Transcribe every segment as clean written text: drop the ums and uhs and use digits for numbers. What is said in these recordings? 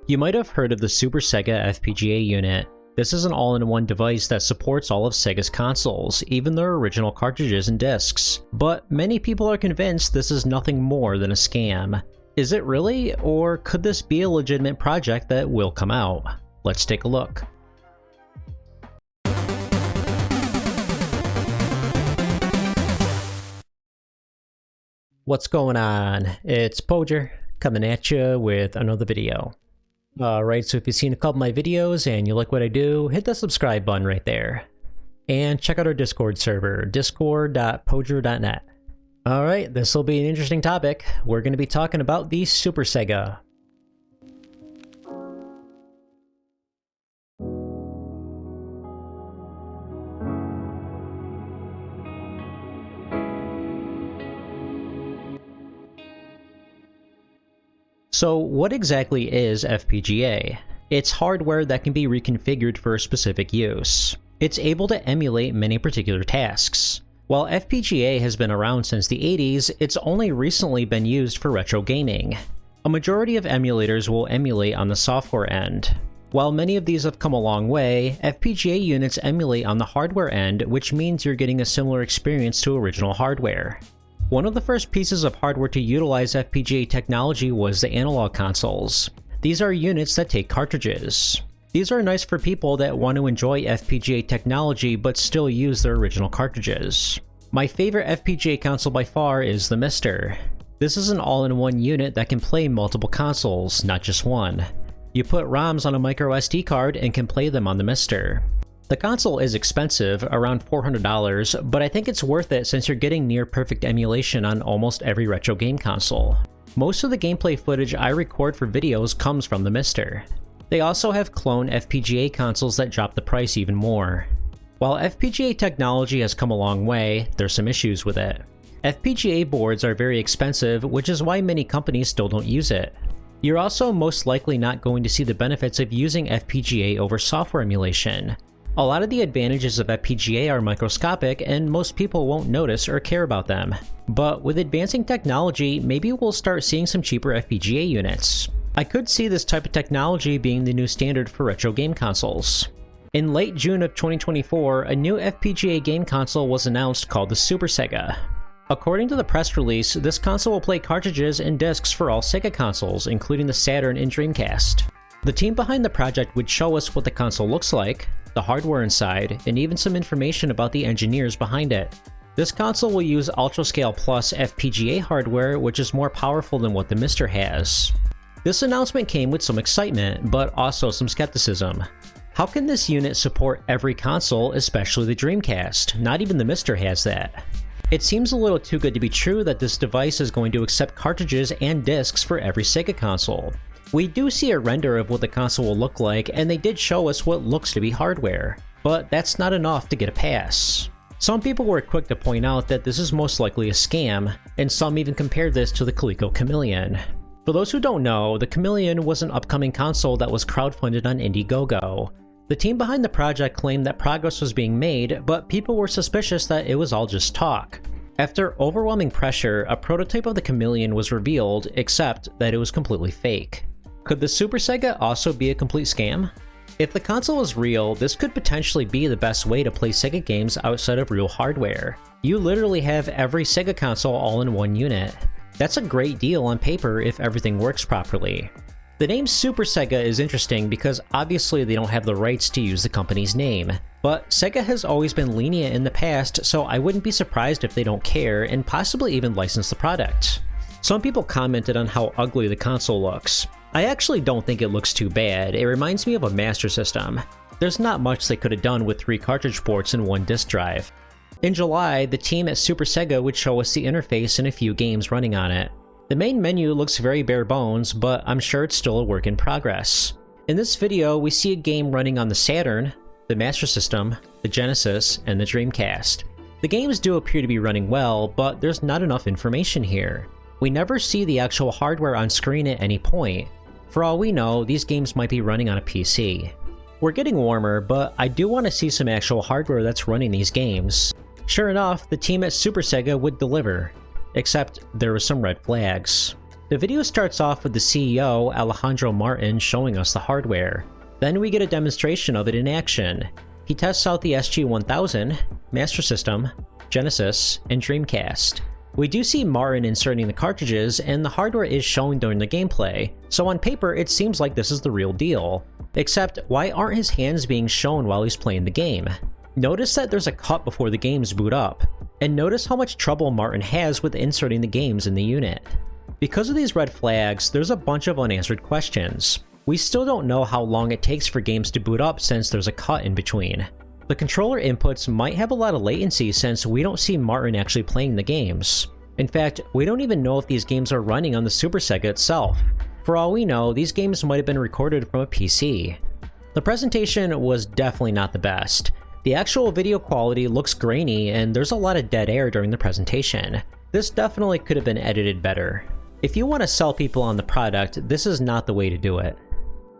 You might have heard of the SuperSega FPGA unit. This is an all-in-one device that supports all of Sega's consoles, even their original cartridges and discs. But many people are convinced this is nothing more than a scam. Is it really, or could this be a legitimate project that will come out? Let's take a look. What's going on? It's Podrez coming at you with another video. Alright, so if you've seen a couple of my videos and you like what I do, hit the subscribe button right there. And check out our Discord server, discord.podrez.net. Alright, this will be an interesting topic. We're going to be talking about the SuperSega. So what exactly is FPGA? It's hardware that can be reconfigured for a specific use. It's able to emulate many particular tasks. While FPGA has been around since the 80s, it's only recently been used for retro gaming. A majority of emulators will emulate on the software end. While many of these have come a long way, FPGA units emulate on the hardware end, which means you're getting a similar experience to original hardware. One of the first pieces of hardware to utilize FPGA technology was the analog consoles. These are units that take cartridges. These are nice for people that want to enjoy FPGA technology but still use their original cartridges. My favorite FPGA console by far is the Mister. This is an all-in-one unit that can play multiple consoles, not just one. You put ROMs on a micro SD card and can play them on the Mister. The console is expensive, around $400, but I think it's worth it since you're getting near perfect emulation on almost every retro game console. Most of the gameplay footage I record for videos comes from the Mister. They also have clone FPGA consoles that drop the price even more. While FPGA technology has come a long way, there's some issues with it. FPGA boards are very expensive, which is why many companies still don't use it. You're also most likely not going to see the benefits of using FPGA over software emulation. A lot of the advantages of FPGA are microscopic and most people won't notice or care about them. But with advancing technology, maybe we'll start seeing some cheaper FPGA units. I could see this type of technology being the new standard for retro game consoles. In late June of 2024, a new FPGA game console was announced called the SuperSega. According to the press release, this console will play cartridges and discs for all Sega consoles, including the Saturn and Dreamcast. The team behind the project would show us what the console looks like, the hardware inside, and even some information about the engineers behind it. This console will use UltraScale Plus FPGA hardware, which is more powerful than what the Mister has. This announcement came with some excitement, but also some skepticism. How can this unit support every console, especially the Dreamcast? Not even the Mister has that. It seems a little too good to be true that this device is going to accept cartridges and discs for every Sega console. We do see a render of what the console will look like, and they did show us what looks to be hardware, but that's not enough to get a pass. Some people were quick to point out that this is most likely a scam, and some even compared this to the Coleco Chameleon. For those who don't know, the Chameleon was an upcoming console that was crowdfunded on Indiegogo. The team behind the project claimed that progress was being made, but people were suspicious that it was all just talk. After overwhelming pressure, a prototype of the Chameleon was revealed, except that it was completely fake. Could the SuperSega also be a complete scam? If the console is real, this could potentially be the best way to play Sega games outside of real hardware. You literally have every Sega console all in one unit. That's a great deal on paper if everything works properly. The name SuperSega is interesting because obviously they don't have the rights to use the company's name. But Sega has always been lenient in the past, so I wouldn't be surprised if they don't care and possibly even license the product. Some people commented on how ugly the console looks. I actually don't think it looks too bad. It reminds me of a Master System. There's not much they could have done with 3 cartridge ports and 1 disk drive. In July, the team at SuperSega would show us the interface and a few games running on it. The main menu looks very bare bones, but I'm sure it's still a work in progress. In this video, we see a game running on the Saturn, the Master System, the Genesis, and the Dreamcast. The games do appear to be running well, but there's not enough information here. We never see the actual hardware on screen at any point. For all we know, these games might be running on a PC. We're getting warmer, but I do want to see some actual hardware that's running these games. Sure enough, the team at SuperSega would deliver. Except there were some red flags. The video starts off with the CEO, Alejandro Martin, showing us the hardware. Then we get a demonstration of it in action. He tests out the SG-1000, Master System, Genesis, and Dreamcast. We do see Martin inserting the cartridges, and the hardware is shown during the gameplay, so on paper it seems like this is the real deal. Except, why aren't his hands being shown while he's playing the game? Notice that there's a cut before the games boot up, and notice how much trouble Martin has with inserting the games in the unit. Because of these red flags, there's a bunch of unanswered questions. We still don't know how long it takes for games to boot up since there's a cut in between. The controller inputs might have a lot of latency since we don't see Martin actually playing the games. In fact, we don't even know if these games are running on the SuperSega itself. For all we know, these games might have been recorded from a PC. The presentation was definitely not the best. The actual video quality looks grainy and there's a lot of dead air during the presentation. This definitely could have been edited better. If you want to sell people on the product, this is not the way to do it.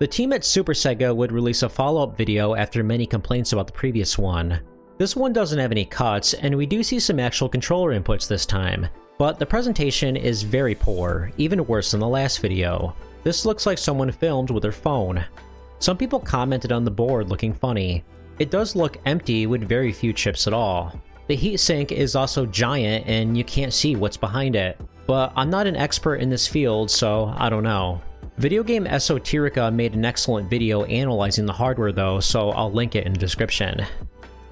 The team at SuperSega would release a follow-up video after many complaints about the previous one. This one doesn't have any cuts, and we do see some actual controller inputs this time, but the presentation is very poor, even worse than the last video. This looks like someone filmed with their phone. Some people commented on the board looking funny. It does look empty with very few chips at all. The heatsink is also giant and you can't see what's behind it. But I'm not an expert in this field, so I don't know. Video game Estoterica made an excellent video analyzing the hardware though, so I'll link it in the description.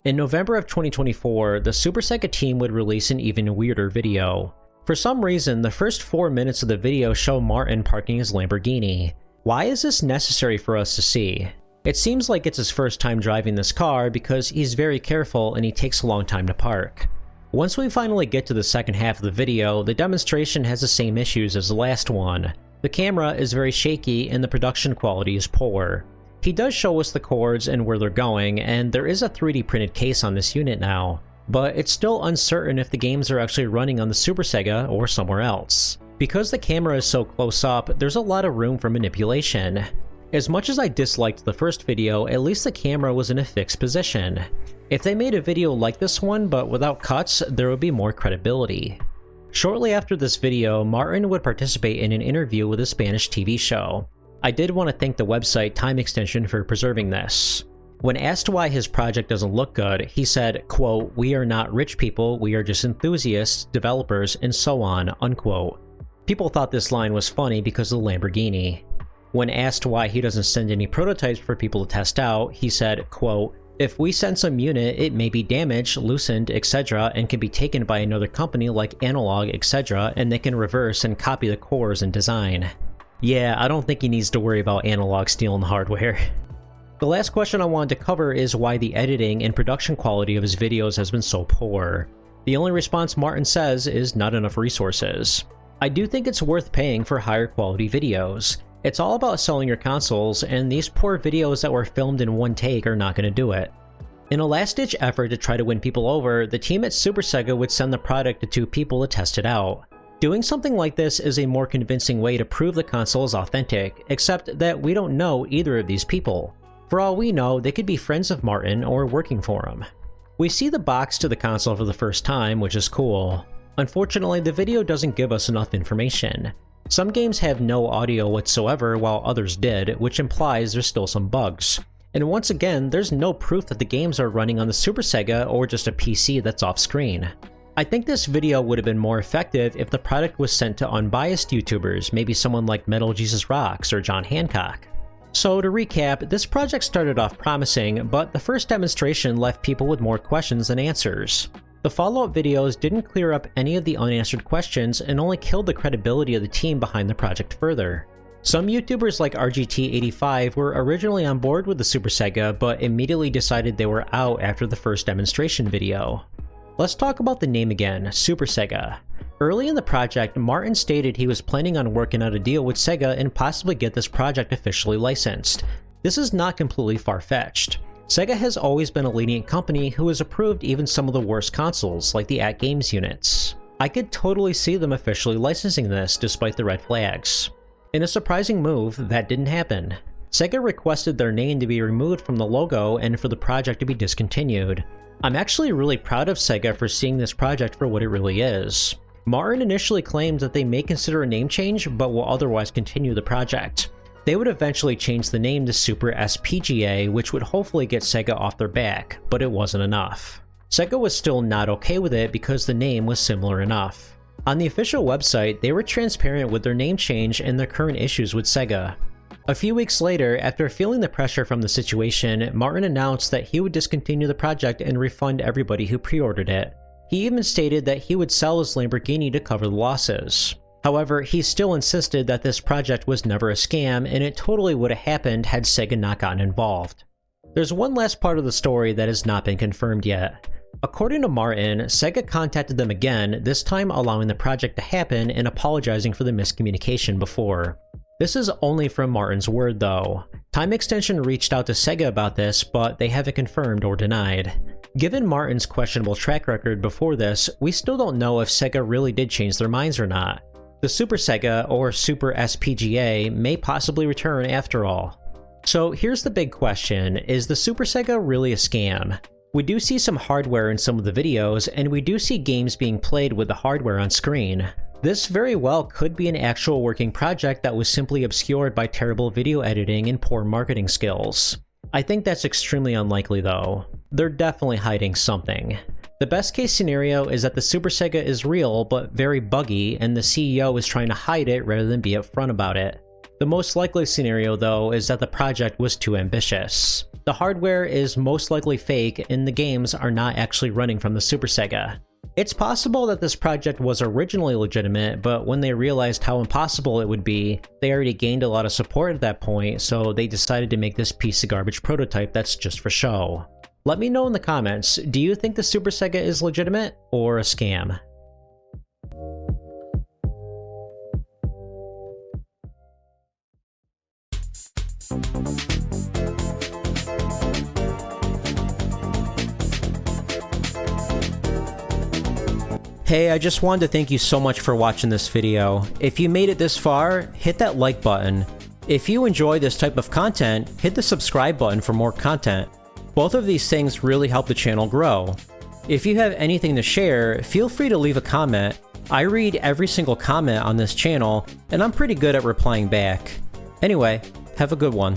In November of 2024, the SuperSega team would release an even weirder video. For some reason, the first 4 minutes of the video show Martin parking his Lamborghini. Why is this necessary for us to see? It seems like it's his first time driving this car because he's very careful and he takes a long time to park. Once we finally get to the second half of the video, the demonstration has the same issues as the last one. The camera is very shaky and the production quality is poor. He does show us the cords and where they're going, and there is a 3D printed case on this unit now, but it's still uncertain if the games are actually running on the SuperSega or somewhere else. Because the camera is so close up, there's a lot of room for manipulation. As much as I disliked the first video, at least the camera was in a fixed position. If they made a video like this one but without cuts, there would be more credibility. Shortly after this video, Martin would participate in an interview with a Spanish TV show. I did want to thank the website Time Extension for preserving this. When asked why his project doesn't look good, he said, quote, "We are not rich people, we are just enthusiasts, developers, and so on," unquote. People thought this line was funny because of the Lamborghini. When asked why he doesn't send any prototypes for people to test out, he said, quote, "If we send some unit, it may be damaged, loosened, etc. and can be taken by another company like Analog, etc. and they can reverse and copy the cores and design." Yeah, I don't think he needs to worry about Analog stealing the hardware. The last question I wanted to cover is why the editing and production quality of his videos has been so poor. The only response Martin says is not enough resources. I do think it's worth paying for higher quality videos. It's all about selling your consoles, and these poor videos that were filmed in one take are not going to do it. In a last-ditch effort to try to win people over, the team at SuperSega would send the product to 2 people to test it out. Doing something like this is a more convincing way to prove the console is authentic, except that we don't know either of these people. For all we know, they could be friends of Martin or working for him. We see the box to the console for the first time, which is cool. Unfortunately, the video doesn't give us enough information. Some games have no audio whatsoever while others did, which implies there's still some bugs. And once again, there's no proof that the games are running on the SuperSega or just a PC that's off-screen. I think this video would have been more effective if the product was sent to unbiased YouTubers, maybe someone like Metal Jesus Rocks or John Hancock. So to recap, this project started off promising, but the first demonstration left people with more questions than answers. The follow-up videos didn't clear up any of the unanswered questions and only killed the credibility of the team behind the project further. Some YouTubers like RGT85 were originally on board with the SuperSega, but immediately decided they were out after the first demonstration video. Let's talk about the name again, SuperSega. Early in the project, Martin stated he was planning on working out a deal with Sega and possibly get this project officially licensed. This is not completely far-fetched. Sega has always been a lenient company who has approved even some of the worst consoles, like the AtGames units. I could totally see them officially licensing this despite the red flags. In a surprising move, that didn't happen. Sega requested their name to be removed from the logo and for the project to be discontinued. I'm actually really proud of Sega for seeing this project for what it really is. Martin initially claimed that they may consider a name change, but will otherwise continue the project. They would eventually change the name to Super SPGA, which would hopefully get Sega off their back, but it wasn't enough. Sega was still not okay with it because the name was similar enough. On the official website, they were transparent with their name change and their current issues with Sega. A few weeks later, after feeling the pressure from the situation, Martin announced that he would discontinue the project and refund everybody who pre-ordered it. He even stated that he would sell his Lamborghini to cover the losses. However, he still insisted that this project was never a scam and it totally would have happened had Sega not gotten involved. There's one last part of the story that has not been confirmed yet. According to Martin, Sega contacted them again, this time allowing the project to happen and apologizing for the miscommunication before. This is only from Martin's word though. Time Extension reached out to Sega about this, but they haven't confirmed or denied. Given Martin's questionable track record before this, we still don't know if Sega really did change their minds or not. The SuperSega, or Super SPGA, may possibly return after all. So here's the big question, is the SuperSega really a scam? We do see some hardware in some of the videos, and we do see games being played with the hardware on screen. This very well could be an actual working project that was simply obscured by terrible video editing and poor marketing skills. I think that's extremely unlikely though. They're definitely hiding something. The best case scenario is that the SuperSega is real but very buggy and the CEO is trying to hide it rather than be upfront about it. The most likely scenario though is that the project was too ambitious. The hardware is most likely fake and the games are not actually running from the SuperSega. It's possible that this project was originally legitimate, but when they realized how impossible it would be, they already gained a lot of support at that point, so they decided to make this piece of garbage prototype that's just for show. Let me know in the comments, do you think the SuperSega is legitimate or a scam? Hey, I just wanted to thank you so much for watching this video. If you made it this far, hit that like button. If you enjoy this type of content, hit the subscribe button for more content. Both of these things really help the channel grow. If you have anything to share, feel free to leave a comment. I read every single comment on this channel, and I'm pretty good at replying back. Anyway, have a good one.